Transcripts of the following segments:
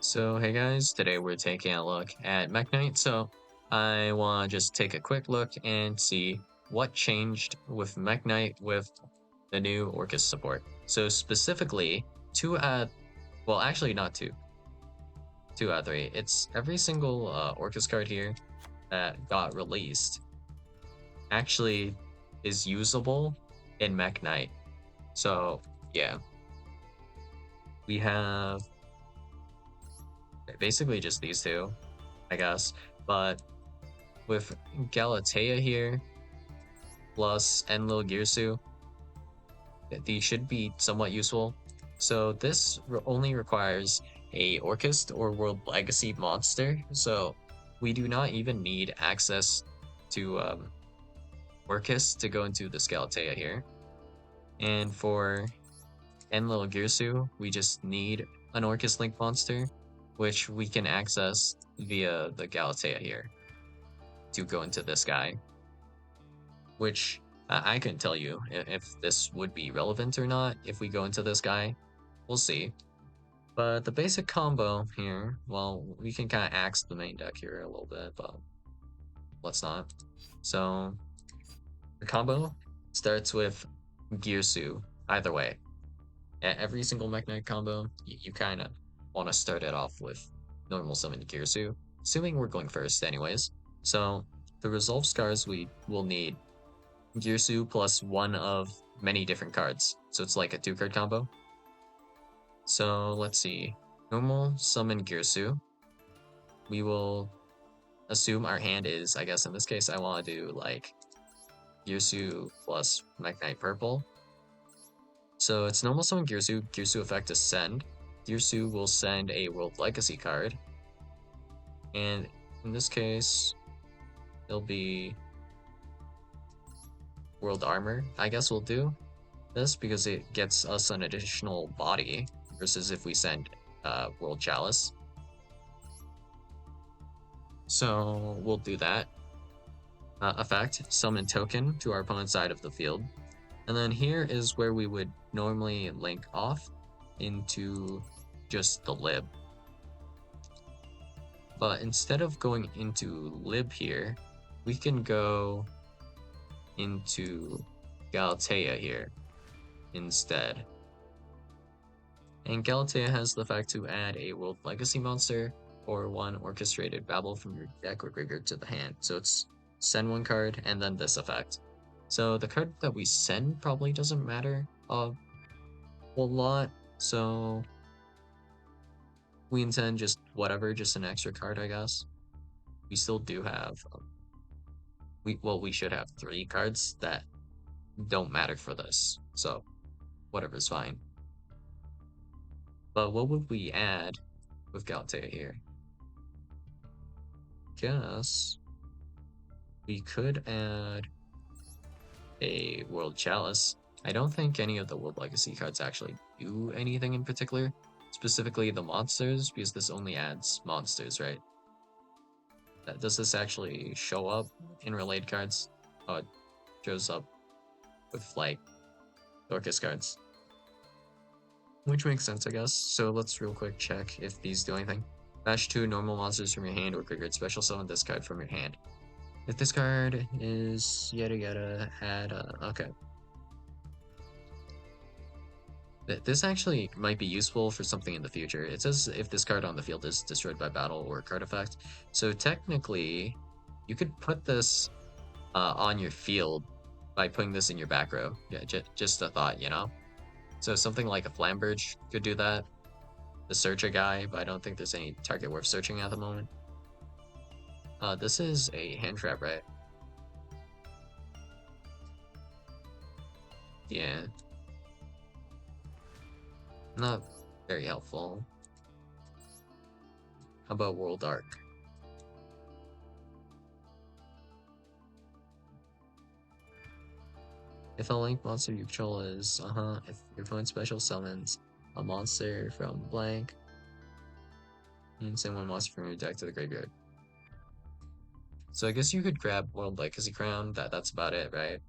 So hey guys, today we're taking a look at Mekk. So I want to just take a quick look and see what changed with Mekk with the new Orcust support. So specifically, well actually not two out of three. It's every single Orcust card here that got released actually is usable in Mekk. So yeah, we have basically just these two, I guess. But with Galatea here, plus Enlil Girsu, these should be somewhat useful. So this only requires a Orcust or World Legacy monster, so we do not even need access to Orcust to go into the Galatea here. And for Enlil Girsu, we just need an Orcust Link monster, which we can access via the Galatea here to go into this guy. Which I couldn't tell you if this would be relevant or not if we go into this guy. We'll see. But the basic combo here, well, we can kind of axe the main deck here a little bit, but let's not. So the combo starts with Girsu, either way. At every single Mekk Knight combo, you kind of want to start it off with normal summon Girsu, assuming we're going first anyways. So the resolve scars we will need Girsu plus one of many different cards. So it's like a 2-card combo. So let's see. Normal summon Girsu. We will assume our hand is, I guess in this case, I want to do like Girsu plus Mekk Knight Purple. So it's normal summon Girsu. Girsu effect is send. Girsu will send a World Legacy card. And in this case, it'll be World Armor. I guess we'll do this because it gets us an additional body versus if we send World Chalice. So we'll do that. Effect, summon token to our opponent's side of the field. And then here is where we would normally link off into just the lib. But instead of going into lib here, we can go into Galatea here instead. And Galatea has the effect to add a World Legacy monster or one orchestrated babble from your deck or graveyard to the hand. So it's send one card and then this effect. So the card that we send probably doesn't matter a whole lot. So we intend just whatever, just an extra card, I guess. We still do have, we should have 3 cards that don't matter for this. So whatever's fine. But what would we add with Galatea here? Guess we could add a World Chalice. I don't think any of the World Legacy cards actually do anything in particular, specifically the monsters, because this only adds monsters, right? Does this actually show up in related cards? Oh, it shows up with like Orcust cards. Which makes sense, I guess. So let's real quick check if these do anything. Bash 2 normal monsters from your hand or graveyard. Special summon this card from your hand. If this card is yada add okay. This actually might be useful for something in the future. It says if this card on the field is destroyed by battle or card effect. So technically, you could put this on your field by putting this in your back row. Yeah, just a thought, you know? So something like a Flamberge could do that. The Searcher guy, but I don't think there's any target worth searching at the moment. This is a hand trap, right? Yeah. Not very helpful. How about World Arc? If a link monster you control is, if your opponent special summons a monster from blank, and send one monster from your deck to the graveyard. So I guess you could grab World Legacy Crown, that's about it, right?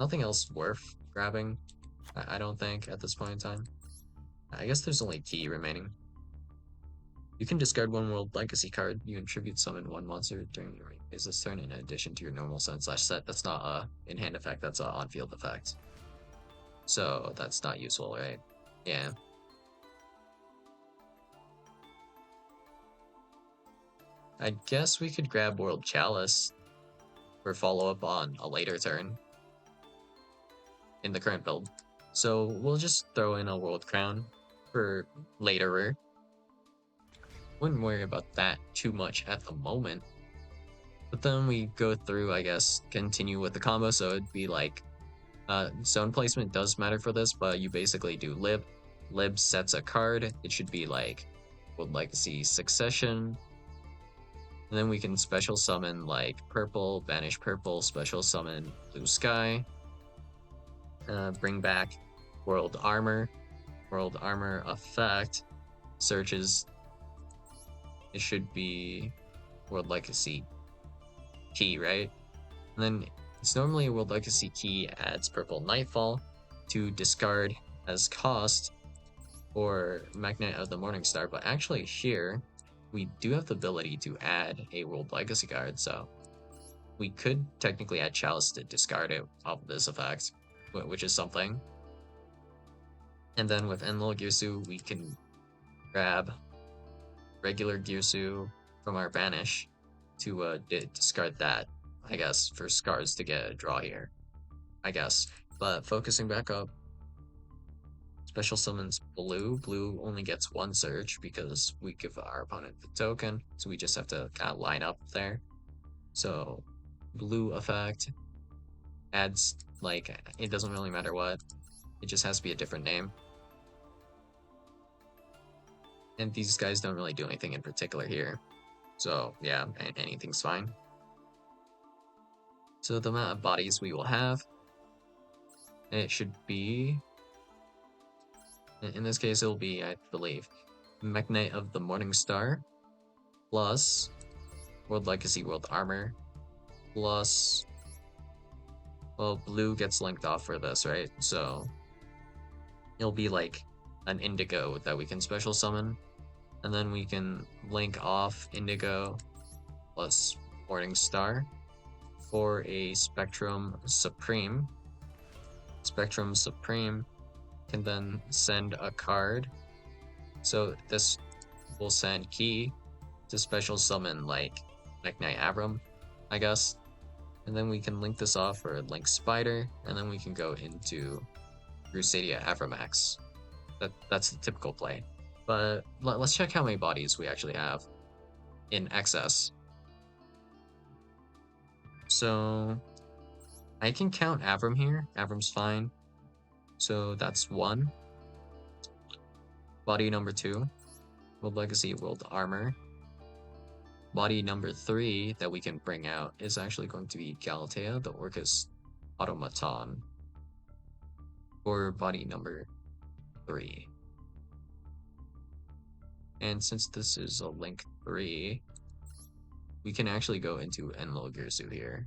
Nothing else worth grabbing, I don't think, at this point in time. I guess there's only T remaining. You can discard one World Legacy card. You can tribute summon one monster during your phase this turn in addition to your normal summon/set. That's not a in-hand effect, that's a on-field effect. So that's not useful, right? Yeah. I guess we could grab World Chalice for follow-up on a later turn in the current build. So we'll just throw in a World Crown for later. Wouldn't worry about that too much at the moment. But then we go through, I guess, continue with the combo. So it'd be like, zone placement does matter for this, but you basically do Lib. Lib sets a card. It should be like World Legacy Succession. And then we can special summon like purple, banish purple, special summon blue sky. Bring back World Armor. World Armor effect searches. It should be World Legacy key, right? And then it's normally a World Legacy key adds purple Nightfall to discard as cost or Magnet of the Morning Star, but actually here we do have the ability to add a World Legacy card, so we could technically add Chalice to discard it off of this effect, which is something. And then with Enlil Girsu, we can grab regular Girsu from our banish to discard that, I guess, for Scars to get a draw here, I guess. But focusing back up, special summons blue. Blue only gets one search because we give our opponent the token, so we just have to kind of line up there. So blue effect adds, like, it doesn't really matter what, it just has to be a different name. And these guys don't really do anything in particular here. So yeah, anything's fine. So the amount of bodies we will have, it should be, in this case it'll be, I believe, Magnet of the Morning Star plus World Legacy World Armor plus, well, blue gets linked off for this, right? So it'll be like an Indigo that we can special summon, and then we can link off Indigo plus Morning Star for a Spectrum Supreme. Spectrum Supreme can then send a card. So this will send Key to special summon like Mekk Abram, I guess. And then we can link this off for Link Spider, and then we can go into Crusadia Avramax. That's the typical play. But let's check how many bodies we actually have in excess. So I can count Avram here. Avram's fine. So that's 1. Body number 2, World Legacy World Armor. Body number 3 that we can bring out is actually going to be Galatea, the Orcust Automaton, for body number 3. And since this is a link 3, we can actually go into Enlil Girsu here.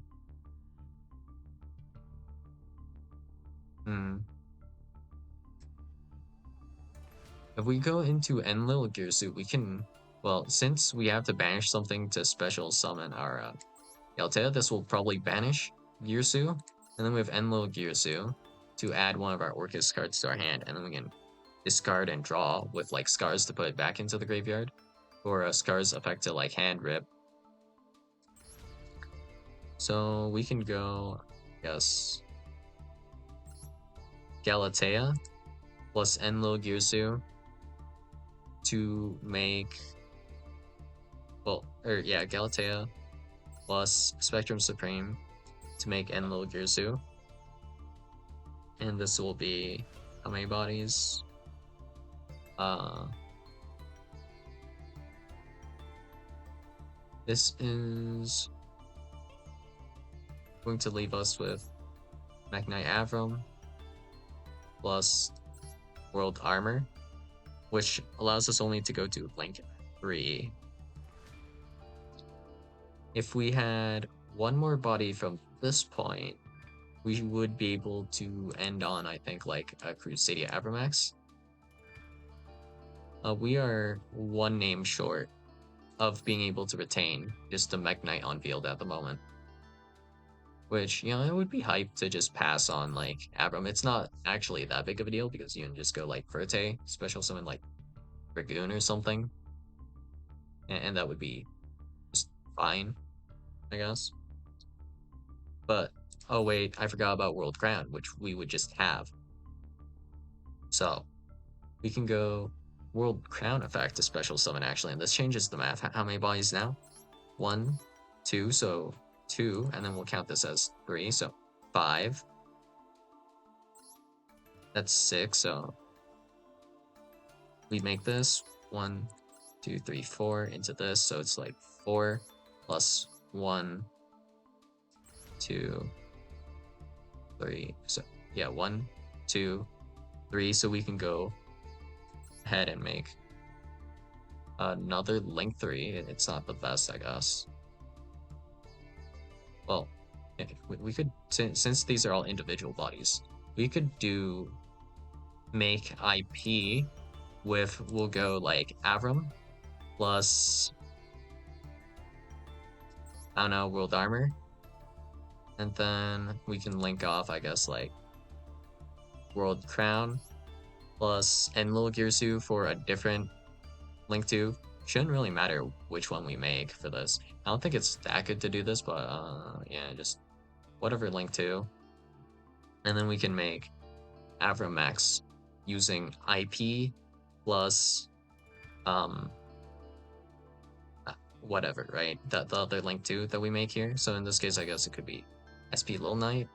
If we go into Enlil Girsu, we can, well, since we have to banish something to special summon our Galatea, this will probably banish Girsu. And then we have Enlil Girsu to add one of our Orcust cards to our hand, and then we can discard and draw with like Scars to put it back into the graveyard, or a Scars effect to like hand rip. So we can go, yes, Galatea plus Enlil Girsu to make, well, or yeah, Galatea plus Spectrum Supreme to make Enlil Girsu. And this will be how many bodies? This is going to leave us with Mekk Avram plus World Armor, which allows us only to go to link 3. If we had one more body from this point, we would be able to end on, I think, like a Crusadia Abramax. We are one name short of being able to retain just the Mekk Knight on field at the moment. Which, it would be hype to just pass on, like, Abram. It's not actually that big of a deal because you can just go, like, Verte, special summon, like, Dragoon or something. And that would be just fine, I guess. But, oh wait, I forgot about World Crown, which we would just have. So, we can go World Crown effect to special summon, actually, and this changes the math. How many bodies now? 1, 2, so 2, and then we'll count this as 3, so 5. That's 6, so we make this 1, 2, 3, 4 into this, so it's like 4 plus 1, 2, 3. So yeah, 1, 2, 3. So we can go ahead and make another link 3. It's not the best, I guess. Well, we could, since these are all individual bodies, we could do make IP with, we'll go like Avram plus, I don't know, World Armor. And then we can link off, I guess, like World Crown plus Enlil Girsu for a different link to. Shouldn't really matter which one we make for this. I don't think it's that good to do this, but yeah, just whatever link to. And then we can make Avramax using IP plus whatever, right? The other link to that we make here. So in this case, I guess it could be SP Lil Knight,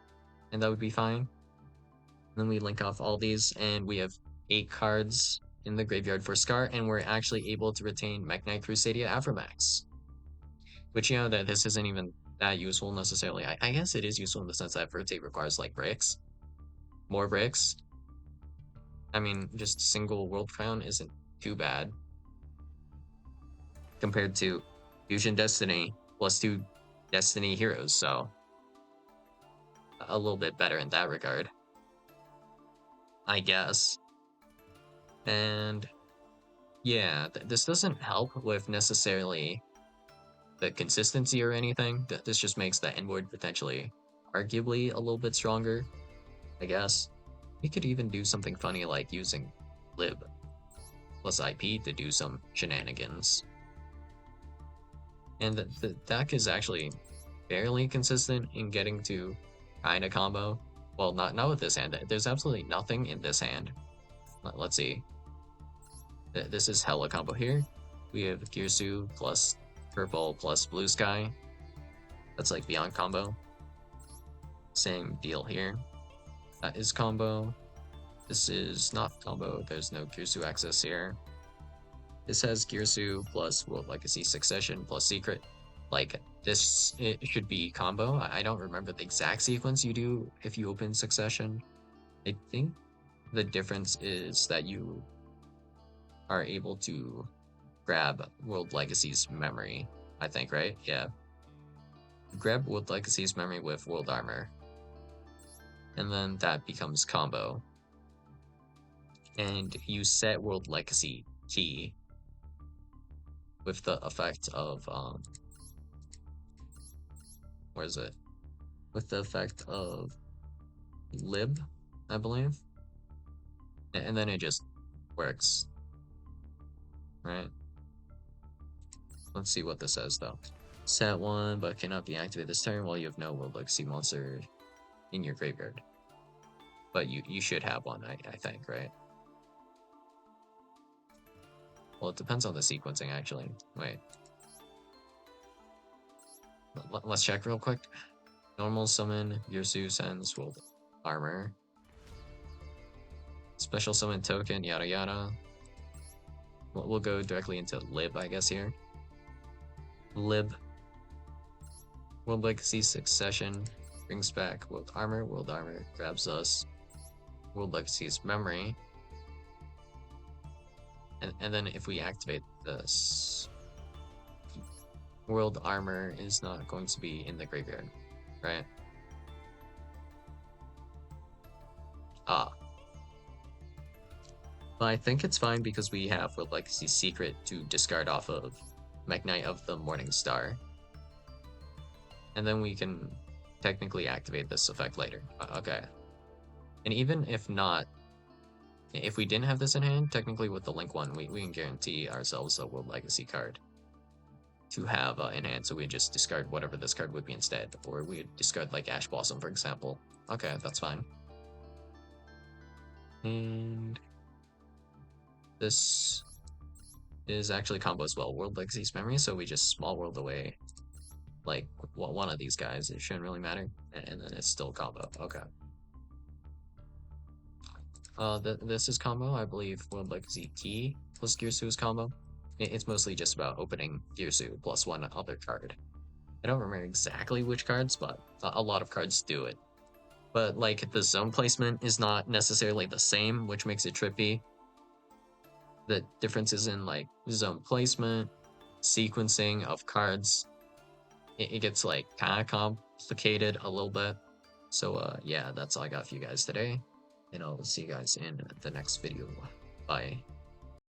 and that would be fine. And then we link off all these, and we have 8 cards in the graveyard for Scar, and we're actually able to retain Mekk Knight Crusadia Avramax. Which, that this isn't even that useful necessarily. I guess it is useful in the sense that Verte requires, like, bricks. More bricks. I mean, just single World Crown isn't too bad. Compared to Fusion Destiny plus 2 Destiny Heroes, so a little bit better in that regard, I guess. And yeah, this doesn't help with necessarily the consistency or anything. This just makes the N-word potentially arguably a little bit stronger, I guess. We could even do something funny like using lib plus IP to do some shenanigans. And the deck is actually fairly consistent in getting to kind of combo. Well, not with this hand. There's absolutely nothing in this hand. Let's see. This is hella combo here. We have Girsu plus purple plus blue sky. That's like beyond combo. Same deal here. That is combo. This is not combo. There's no Girsu access here. This has Girsu plus World Legacy Succession plus Secret. Like, this, it should be combo. I don't remember the exact sequence you do if you open Succession. I think the difference is that you are able to grab World Legacy's memory, I think, right? Yeah. Grab World Legacy's memory with World Armor. And then that becomes combo. And you set World Legacy key with the effect of, where is it? With the effect of lib, I believe. And then it just works. Right? Let's see what this says, though. Set 1, but cannot be activated this turn while you have no World Legacy monster in your graveyard. But you should have one, I think, right? Well, it depends on the sequencing, actually. Wait. Let's check real quick. Normal summon, Girsu sends World Armor. Special summon token, yada yada. We'll go directly into lib, I guess, here. Lib. World Legacy Succession brings back World Armor. World Armor grabs us World Legacy's memory. And then if we activate this, World Armor is not going to be in the graveyard, right? Ah. But I think it's fine because we have World Legacy Secret to discard off of Mekk Knight of the Morning Star. And then we can technically activate this effect later. Okay. And even if not, if we didn't have this in hand, technically with the Link one, we can guarantee ourselves a World Legacy card to have in hand, so we just discard whatever this card would be instead, or we discard like Ash Blossom, for example. Okay, that's fine. And this is actually combo as well. World Legacy's Memory, so we just small world away like one of these guys. It shouldn't really matter, and then it's still combo. Okay. This is combo, I believe. World Legacy Key plus Gearsu is combo. It's mostly just about opening Gearsu plus one other card. I don't remember exactly which cards, but a lot of cards do it. But like the zone placement is not necessarily the same, which makes it trippy. The differences in like zone placement, sequencing of cards, it gets like kind of complicated a little bit. So yeah, that's all I got for you guys today, and I'll see you guys in the next video. Bye.